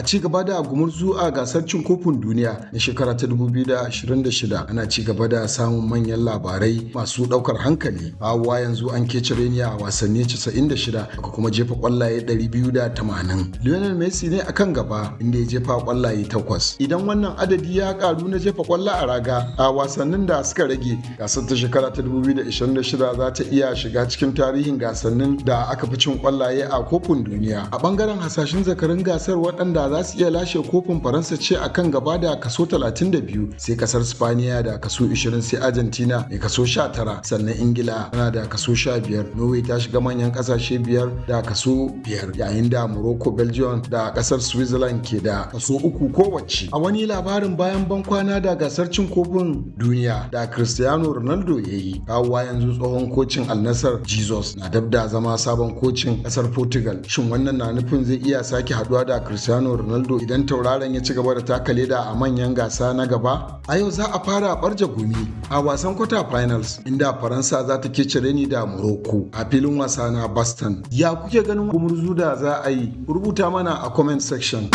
A ci gaba da gumurzu a gasar cin kofin duniya na shekara ta 2026 ana ci gaba da samun manyan labarai masu daukar hankali. Hawa yanzu an kece reni a wasanni 96 aka kuma jefa kwallaye 280. Lionel Messi ne akan gaba inda ya jefa kwallaye 8. Idan wannan adadi ya karu na jefa kwallo a raga a wasannin da suka rage, gasar ta shekara ta 2026 za ta iya shiga cikin tarihin gasannin da aka fi cin kwallaye a kofin duniya. A bangaren hasashen zakarin gasar waɗanda za su iya lashe kofin, Faransa ce akan gaba da kaso 32, sai kasar Spaniya da kaso 20, sai Argentina mai kaso 19, sannan Ingila tana da kaso 15. Norway ta shiga manyan kasashe 5 da kaso 5, yayin da Morocco, Belgium da kasar Switzerland ke da kaso 3 kowace. A wani labarin bayan bankwana da gasar cin kofin duniya da Cristiano Ronaldo ya yi, kawowa yanzu tsohon kocin Al Nassr Jesus na dab da zama sabon kocin kasar Portugal. Shin wannan na nufin zai iya sake haduwa da Cristiano Ronaldo idan tauraron ya ci gaba da taka leda a manyan gasa na gaba? A yau za a fara barja gumi a wasan quarter finals inda Faransa za ta kece reni da Morocco a filin wasa na Boston. Ya kuke ganin gumurzu da za a yi? Rubuta mana a comment section.